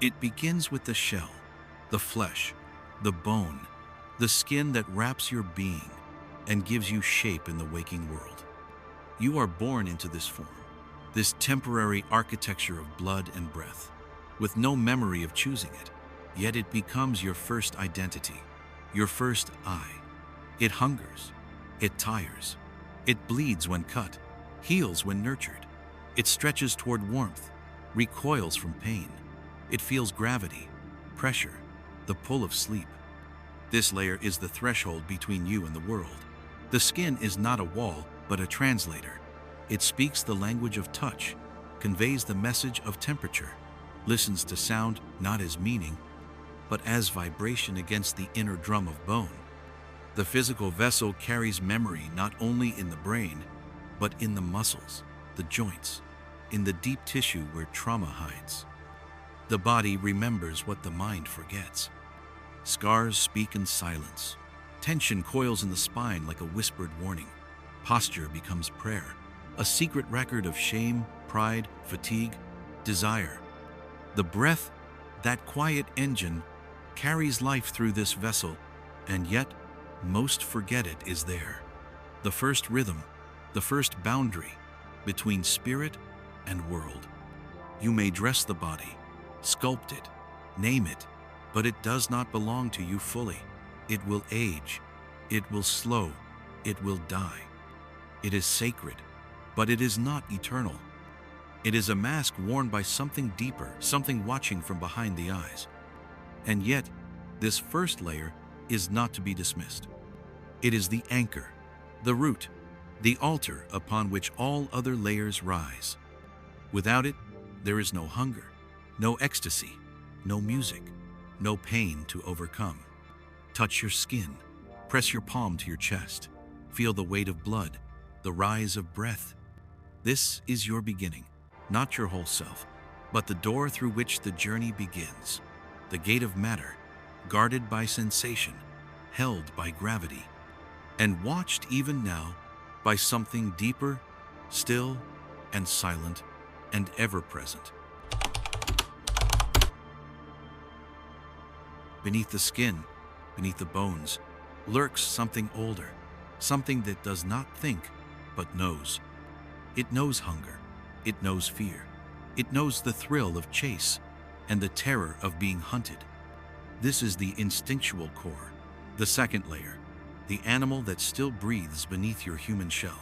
It begins with the shell, the flesh, the bone, the skin that wraps your being and gives you shape in the waking world. You are born into this form, this temporary architecture of blood and breath, with no memory of choosing it, yet it becomes your first identity, your first I. It hungers, it tires, it bleeds when cut, heals when nurtured. It stretches toward warmth, recoils from pain. It feels gravity, pressure, the pull of sleep. This layer is the threshold between you and the world. The skin is not a wall, but a translator. It speaks the language of touch, conveys the message of temperature, listens to sound not as meaning, but as vibration against the inner drum of bone. The physical vessel carries memory not only in the brain, but in the muscles, the joints, in the deep tissue where trauma hides. The body remembers what the mind forgets. Scars speak in silence. Tension coils in the spine like a whispered warning. Posture becomes prayer, a secret record of shame, pride, fatigue, desire. The breath, that quiet engine, carries life through this vessel, and yet most forget it is there. The first rhythm, the first boundary between spirit and world. You may dress the body, sculpt it, name it, but it does not belong to you fully. It will age, it will slow, it will die. It is sacred, but it is not eternal. It is a mask worn by something deeper, something watching from behind the eyes. And yet, this first layer is not to be dismissed. It is the anchor, the root, the altar upon which all other layers rise. Without it, there is no hunger, no ecstasy, no music, no pain to overcome. Touch your skin, press your palm to your chest, feel the weight of blood, the rise of breath. This is your beginning, not your whole self, but the door through which the journey begins, the gate of matter, guarded by sensation, held by gravity, and watched even now by something deeper, still, and silent, and ever-present. Beneath the skin, beneath the bones, lurks something older, something that does not think, but knows. It knows hunger, it knows fear, it knows the thrill of chase, and the terror of being hunted. This is the instinctual core, the second layer, the animal that still breathes beneath your human shell.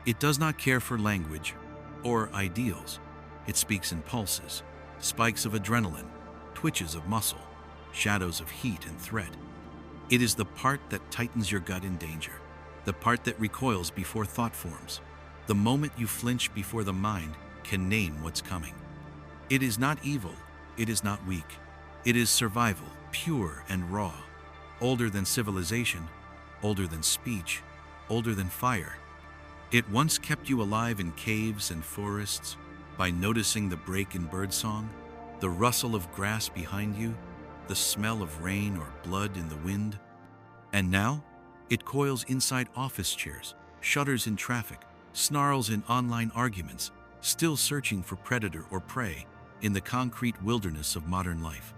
It does not care for language or ideals. It speaks in pulses, spikes of adrenaline, twitches of muscle, shadows of heat and threat. It is the part that tightens your gut in danger, the part that recoils before thought forms, the moment you flinch before the mind can name what's coming. It is not evil, it is not weak. It is survival, pure and raw, older than civilization, older than speech, older than fire. It once kept you alive in caves and forests by noticing the break in birdsong, the rustle of grass behind you, the smell of rain or blood in the wind. And now, it coils inside office chairs, shudders in traffic, snarls in online arguments, still searching for predator or prey in the concrete wilderness of modern life.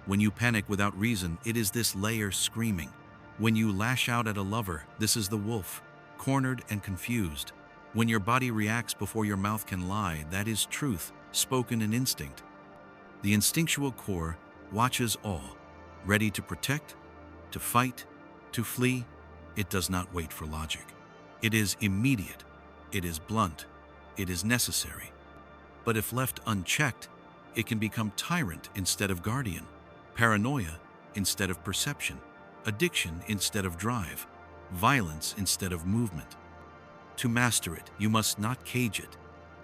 When you panic without reason, it is this layer screaming. When you lash out at a lover, this is the wolf, cornered and confused. When your body reacts before your mouth can lie, that is truth, spoken in instinct. The instinctual core watches all, ready to protect, to fight, to flee. It does not wait for logic. It is immediate, it is blunt, it is necessary. But if left unchecked, it can become tyrant instead of guardian, paranoia instead of perception, addiction instead of drive, violence instead of movement. To master it, you must not cage it.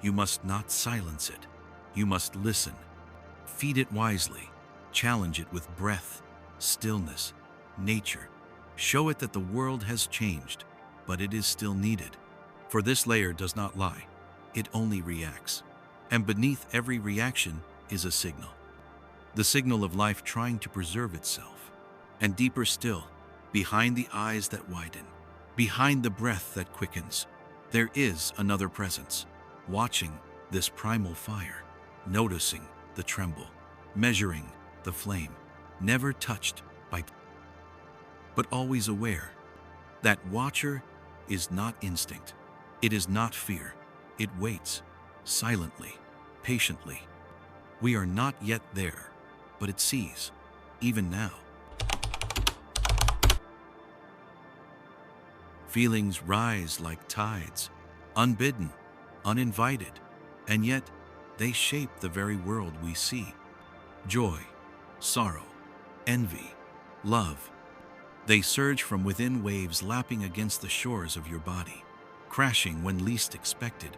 You must not silence it. You must listen. Feed it wisely. Challenge it with breath, stillness, nature. Show it that the world has changed, but it is still needed. For this layer does not lie. It only reacts. And beneath every reaction is a signal. The signal of life trying to preserve itself. And deeper still, behind the eyes that widen, behind the breath that quickens, there is another presence, watching this primal fire, noticing the tremble, measuring the flame, never touched by, but always aware. That watcher is not instinct. It is not fear. It waits, silently, patiently. We are not yet there, but it sees, even now. Feelings rise like tides, unbidden, uninvited, and yet they shape the very world we see. Joy, sorrow, envy, love. They surge from within, waves lapping against the shores of your body, crashing when least expected,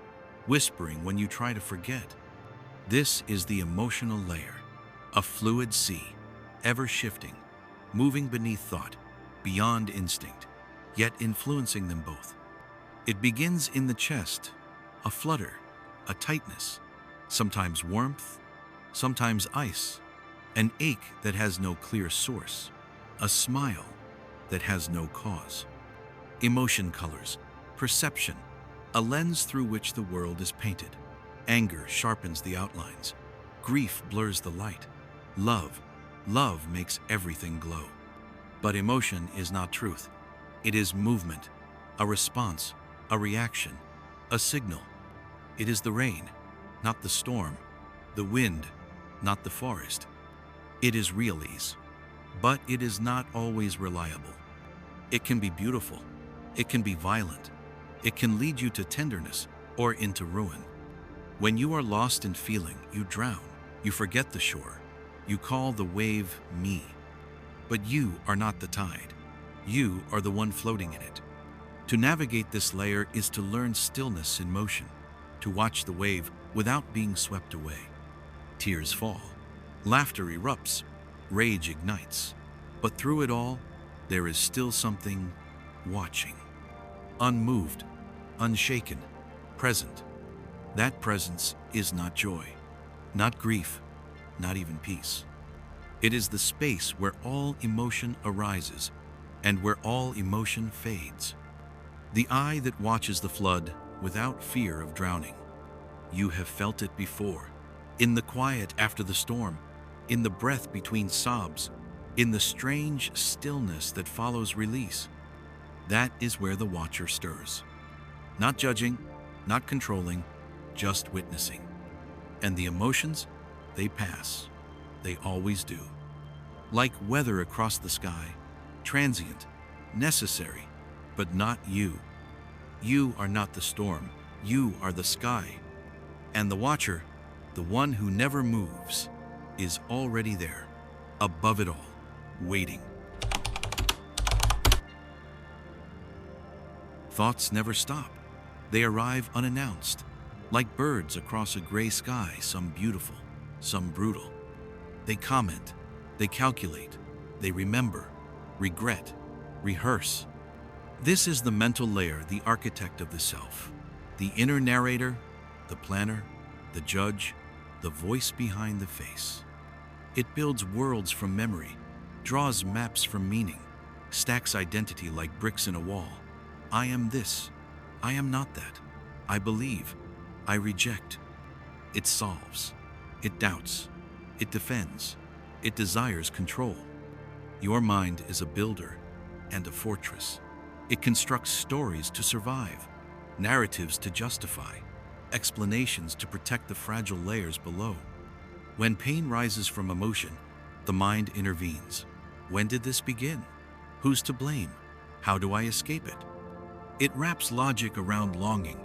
whispering when you try to forget. This is the emotional layer, a fluid sea, ever shifting, moving beneath thought, beyond instinct, yet influencing them both. It begins in the chest, a flutter, a tightness, sometimes warmth, sometimes ice, an ache that has no clear source, a smile that has no cause. Emotion colors, perception, a lens through which the world is painted. Anger sharpens the outlines. Grief blurs the light. Love makes everything glow. But emotion is not truth. It is movement, a response, a reaction, a signal. It is the rain, not the storm, the wind, not the forest. It is real ease, but it is not always reliable. It can be beautiful, it can be violent, it can lead you to tenderness or into ruin. When you are lost in feeling, you drown, you forget the shore, you call the wave me. But you are not the tide, you are the one floating in it. To navigate this layer is to learn stillness in motion, to watch the wave without being swept away. Tears fall, laughter erupts, rage ignites, but through it all, there is still something watching. Unmoved, unshaken, present. That presence is not joy, not grief, not even peace. It is the space where all emotion arises and where all emotion fades. The eye that watches the flood without fear of drowning. You have felt it before, in the quiet after the storm, in the breath between sobs, in the strange stillness that follows release. That is where the watcher stirs. Not judging, not controlling, just witnessing. And the emotions, they pass. They always do. Like weather across the sky, transient, necessary, but not you. You are not the storm, you are the sky. And the watcher, the one who never moves, is already there, above it all, waiting. Thoughts never stop. They arrive unannounced, like birds across a gray sky, some beautiful, some brutal. They comment, they calculate, they remember, regret, rehearse. This is the mental layer, the architect of the self, the inner narrator, the planner, the judge, the voice behind the face. It builds worlds from memory, draws maps from meaning, stacks identity like bricks in a wall. I am this, I am not that. I believe, I reject. It solves, it doubts, it defends, it desires control. Your mind is a builder and a fortress. It constructs stories to survive, narratives to justify, explanations to protect the fragile layers below. When pain rises from emotion, the mind intervenes. When did this begin? Who's to blame? How do I escape it? It wraps logic around longing,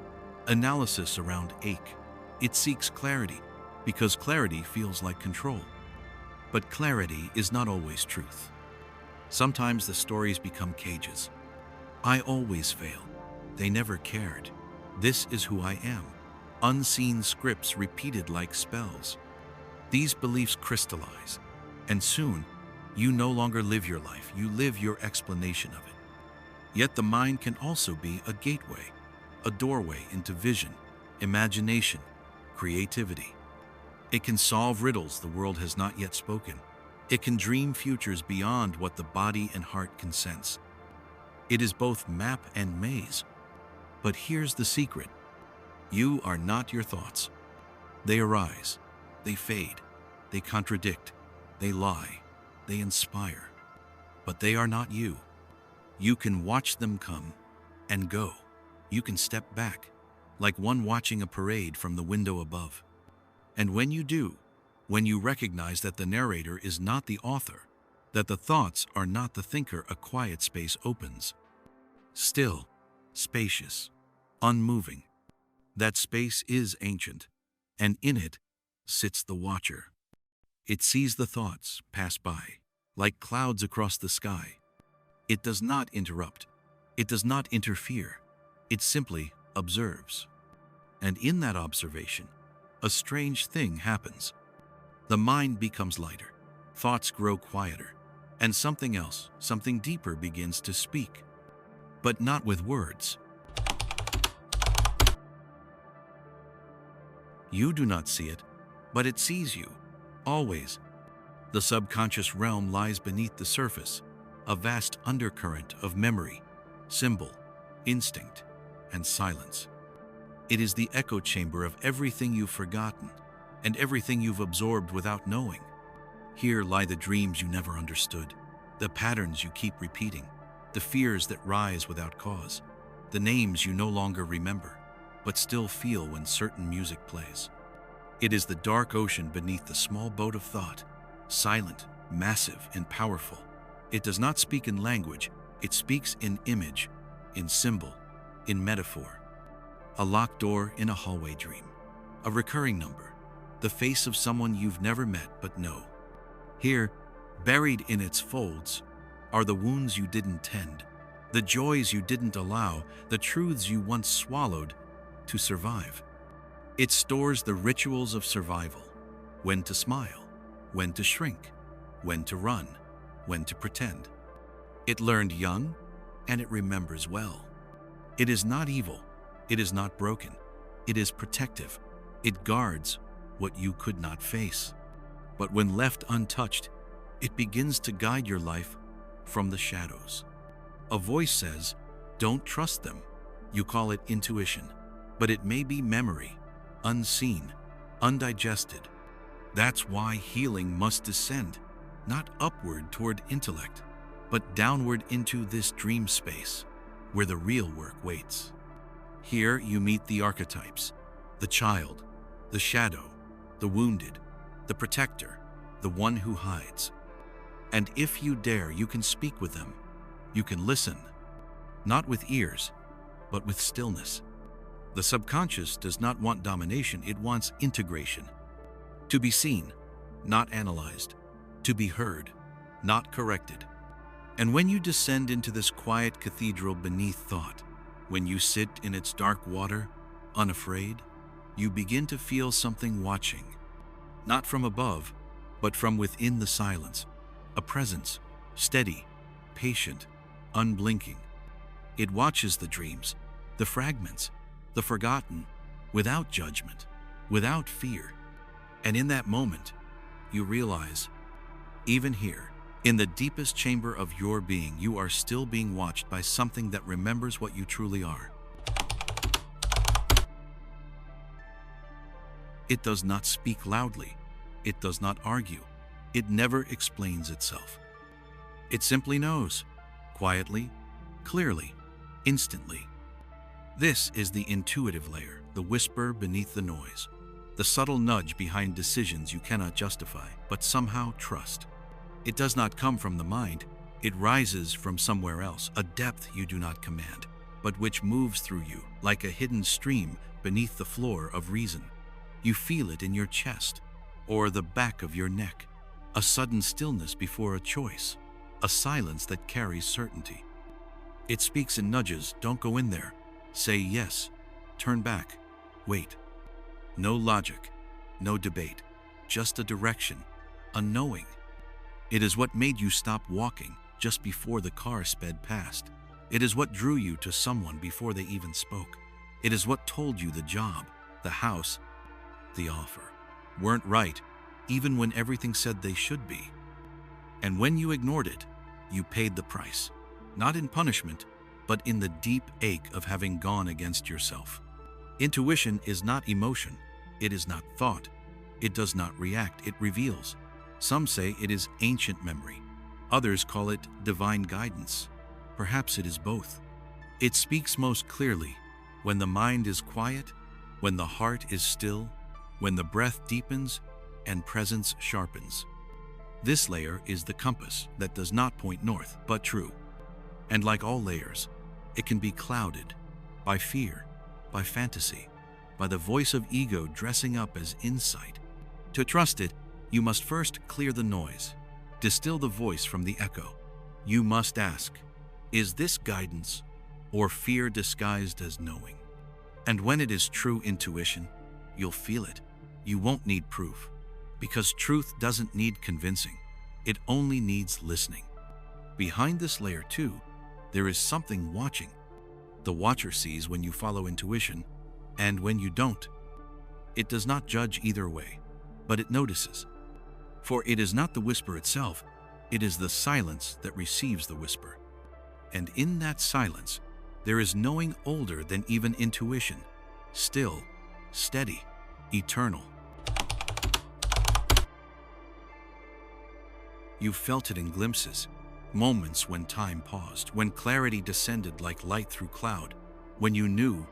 analysis around ache. It seeks clarity, because clarity feels like control. But clarity is not always truth. Sometimes the stories become cages. I always fail. They never cared. This is who I am. Unseen scripts repeated like spells. These beliefs crystallize, and soon, you no longer live your life, you live your explanation of it. Yet the mind can also be a gateway, a doorway into vision, imagination, creativity. It can solve riddles the world has not yet spoken. It can dream futures beyond what the body and heart can sense. It is both map and maze. But here's the secret. You are not your thoughts. They arise, they fade, they contradict, They lie. They inspire. But they are not you. You can watch them come and go. You can step back, like one watching a parade from the window above. And when you do, when you recognize that the narrator is not the author, that the thoughts are not the thinker, a quiet space opens. Still, spacious, unmoving. That space is ancient, and in it sits the watcher. It sees the thoughts pass by, like clouds across the sky. It does not interrupt. It does not interfere. It simply observes. And in that observation, a strange thing happens. The mind becomes lighter, thoughts grow quieter, and something else, something deeper begins to speak. But not with words. You do not see it, but it sees you, always. The subconscious realm lies beneath the surface, a vast undercurrent of memory, symbol, instinct, and silence. It is the echo chamber of everything you've forgotten and everything you've absorbed without knowing. Here lie the dreams you never understood, the patterns you keep repeating, the fears that rise without cause, the names you no longer remember, but still feel when certain music plays. It is the dark ocean beneath the small boat of thought, silent, massive, and powerful. It does not speak in language, it speaks in image, in symbol, in metaphor. A locked door in a hallway dream, a recurring number, the face of someone you've never met but know. Here, buried in its folds, are the wounds you didn't tend, the joys you didn't allow, the truths you once swallowed to survive. It stores the rituals of survival, when to smile, when to shrink, when to run, when to pretend. It learned young, and it remembers well. It is not evil, it is not broken, it is protective. It guards what you could not face. But when left untouched, it begins to guide your life from the shadows. A voice says, don't trust them. You call it intuition, but it may be memory, unseen, undigested. That's why healing must descend, not upward toward intellect, but downward into this dream space where the real work waits. Here you meet the archetypes, the child, the shadow, the wounded, the protector, the one who hides. And if you dare, you can speak with them. You can listen, not with ears, but with stillness. The subconscious does not want domination, it wants integration. To be seen, not analyzed. To be heard, not corrected. And when you descend into this quiet cathedral beneath thought, when you sit in its dark water, unafraid, you begin to feel something watching. Not from above, but from within the silence. A presence, steady, patient, unblinking. It watches the dreams, the fragments, the forgotten, without judgment, without fear. And in that moment, you realize, even here, in the deepest chamber of your being, you are still being watched by something that remembers what you truly are. It does not speak loudly. It does not argue. It never explains itself. It simply knows, quietly, clearly, instantly. This is the intuitive layer, the whisper beneath the noise, the subtle nudge behind decisions you cannot justify, but somehow trust. It does not come from the mind. It rises from somewhere else, a depth you do not command, but which moves through you like a hidden stream beneath the floor of reason. You feel it in your chest or the back of your neck, a sudden stillness before a choice, a silence that carries certainty. It speaks in nudges. Don't go in there. Say yes. Turn back. Wait. No logic, no debate, just a direction, a knowing. It is what made you stop walking just before the car sped past. It is what drew you to someone before they even spoke. It is what told you the job, the house, the offer weren't right, even when everything said they should be. And when you ignored it, you paid the price, not in punishment, but in the deep ache of having gone against yourself. Intuition is not emotion. It is not thought. It does not react. It reveals. Some say it is ancient memory. Others call it divine guidance. Perhaps it is both. It speaks most clearly when the mind is quiet, when the heart is still, when the breath deepens and presence sharpens. This layer is the compass that does not point north, but true. And like all layers, it can be clouded by fear, by fantasy, by the voice of ego dressing up as insight. To trust it, you must first clear the noise, distill the voice from the echo. You must ask, is this guidance or fear disguised as knowing? And when it is true intuition, you'll feel it. You won't need proof, because truth doesn't need convincing. It only needs listening. Behind this layer too, there is something watching. The watcher sees when you follow intuition and when you don't. It does not judge either way, but it notices. For it is not the whisper itself, it is the silence that receives the whisper. And in that silence, there is knowing older than even intuition, still, steady, eternal. You felt it in glimpses, moments when time paused, when clarity descended like light through cloud, when you knew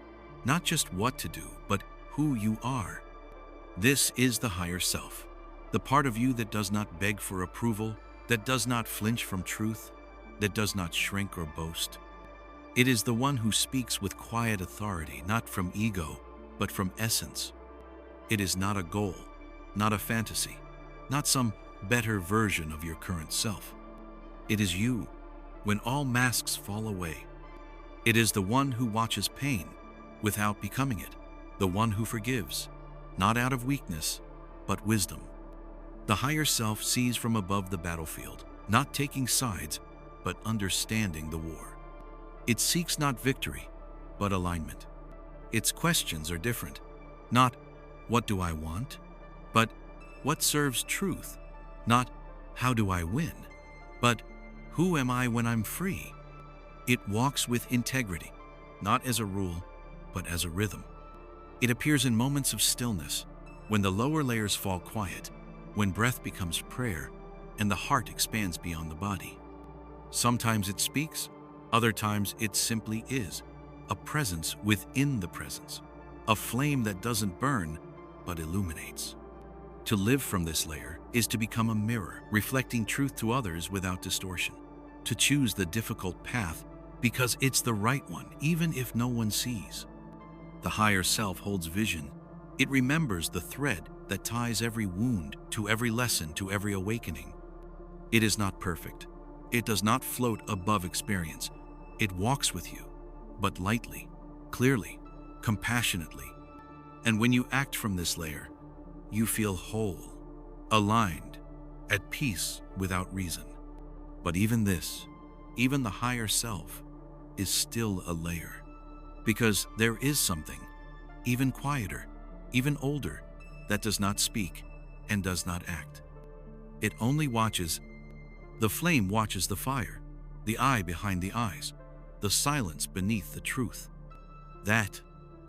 not just what to do, but who you are. This is the higher self, the part of you that does not beg for approval, that does not flinch from truth, that does not shrink or boast. It is the one who speaks with quiet authority, not from ego, but from essence. It is not a goal, not a fantasy, not some better version of your current self. It is you, when all masks fall away. It is the one who watches pain without becoming it, the one who forgives, not out of weakness, but wisdom. The higher self sees from above the battlefield, not taking sides, but understanding the war. It seeks not victory, but alignment. Its questions are different, not what do I want, but what serves truth, not how do I win, but who am I when I'm free? It walks with integrity, not as a rule, but as a rhythm. It appears in moments of stillness, when the lower layers fall quiet, when breath becomes prayer, and the heart expands beyond the body. Sometimes it speaks, other times it simply is, a presence within the presence, a flame that doesn't burn, but illuminates. To live from this layer is to become a mirror, reflecting truth to others without distortion. To choose the difficult path because it's the right one, even if no one sees. The higher self holds vision. It remembers the thread that ties every wound to every lesson, to every awakening. It is not perfect. It does not float above experience. It walks with you, but lightly, clearly, compassionately. And when you act from this layer, you feel whole, aligned, at peace without reason. But even this, even the higher self, is still a layer. Because there is something, even quieter, even older, that does not speak and does not act. It only watches. The flame watches the fire, the eye behind the eyes, the silence beneath the truth. That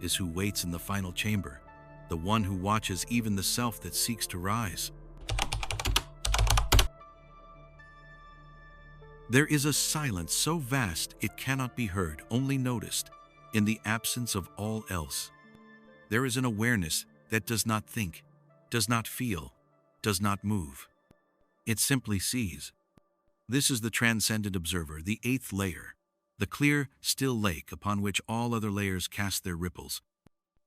is who waits in the final chamber, the one who watches even the self that seeks to rise. There is a silence so vast it cannot be heard, only noticed, in the absence of all else. There is an awareness that does not think, does not feel, does not move. It simply sees. This is the transcendent observer, the eighth layer, the clear, still lake upon which all other layers cast their ripples.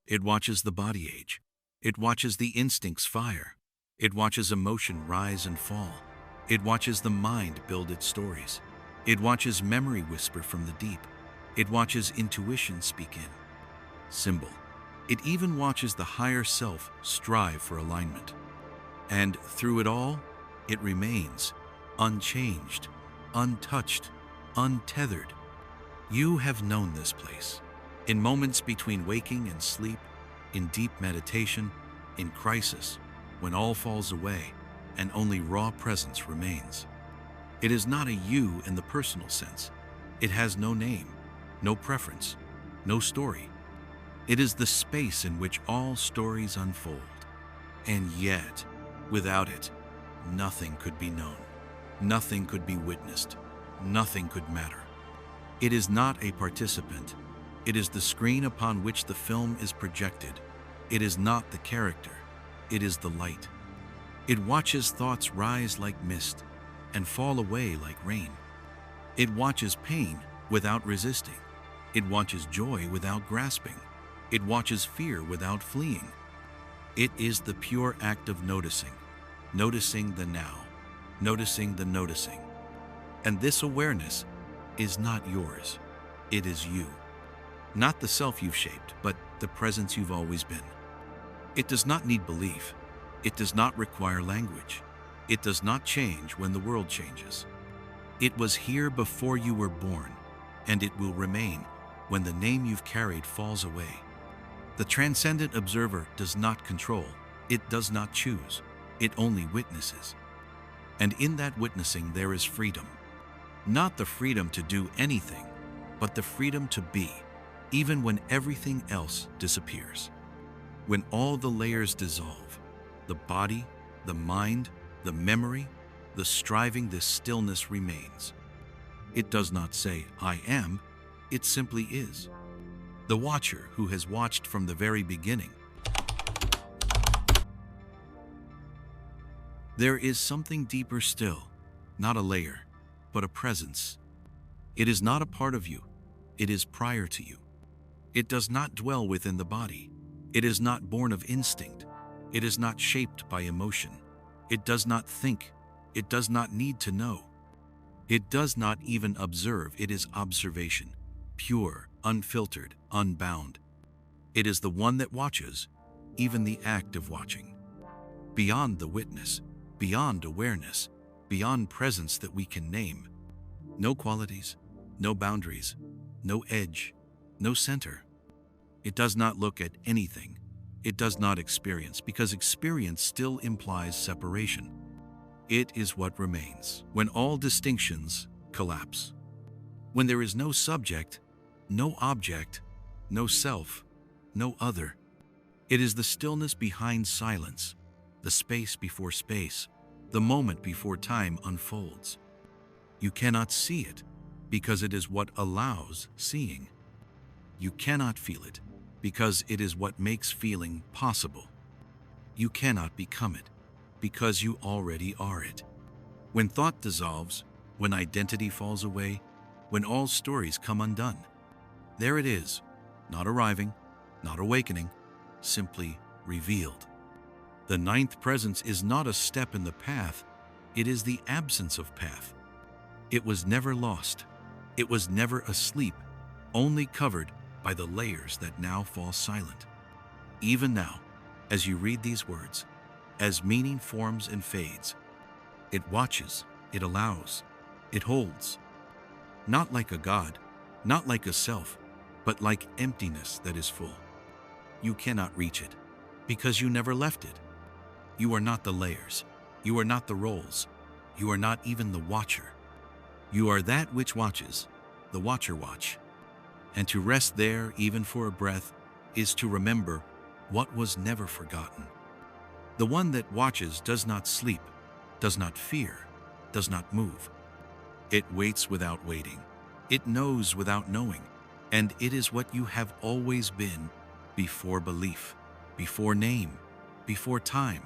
It watches the body age. It watches the instincts fire. It watches emotion rise and fall. It watches the mind build its stories. It watches memory whisper from the deep. It watches intuition speak in. Symbol. It even watches the higher self strive for alignment. And through it all, it remains unchanged, untouched, untethered. You have known this place. In moments between waking and sleep, in deep meditation, in crisis, when all falls away and only raw presence remains. It is not a you in the personal sense. It has no name, no preference, no story. It is the space in which all stories unfold. And yet, without it, nothing could be known, nothing could be witnessed, nothing could matter. It is not a participant. It is the screen upon which the film is projected. It is not the character. It is the light. It watches thoughts rise like mist and fall away like rain. It watches pain without resisting. It watches joy without grasping. It watches fear without fleeing. It is the pure act of noticing, noticing the now, noticing the noticing. And this awareness is not yours. It is you. Not the self you've shaped, but the presence you've always been. It does not need belief. It does not require language. It does not change when the world changes. It was here before you were born, and it will remain when the name you've carried falls away. The transcendent observer does not control. It does not choose. It only witnesses. And in that witnessing there is freedom. Not the freedom to do anything, but the freedom to be, even when everything else disappears. When all the layers dissolve, the body, the mind, the memory, the striving, this stillness remains. It does not say, I am, it simply is. The watcher who has watched from the very beginning. There is something deeper still, not a layer, but a presence. It is not a part of you, it is prior to you. It does not dwell within the body. It is not born of instinct. It is not shaped by emotion. It does not think. It does not need to know. It does not even observe. It is observation, pure, unfiltered, unbound. It is the one that watches, even the act of watching. Beyond the witness, beyond awareness, beyond presence that we can name. No qualities, no boundaries, no edge, no center. It does not look at anything. It does not experience, because experience still implies separation. It is what remains when all distinctions collapse. When there is no subject, no object, no self, no other. It is the stillness behind silence, the space before space, the moment before time unfolds. You cannot see it, because it is what allows seeing. You cannot feel it, because it is what makes feeling possible. You cannot become it, because you already are it. When thought dissolves, when identity falls away, when all stories come undone, there it is, not arriving, not awakening, simply revealed. The ninth presence is not a step in the path, it is the absence of path. It was never lost. It was never asleep, only covered by the layers that now fall silent. Even now, as you read these words, as meaning forms and fades, it watches, it allows, it holds. Not like a God, not like a self, but like emptiness that is full. You cannot reach it, because you never left it. You are not the layers. You are not the roles. You are not even the watcher. You are that which watches, the watcher watch. And to rest there, even for a breath, is to remember what was never forgotten. The one that watches does not sleep, does not fear, does not move. It waits without waiting. It knows without knowing. And it is what you have always been, before belief, before name, before time.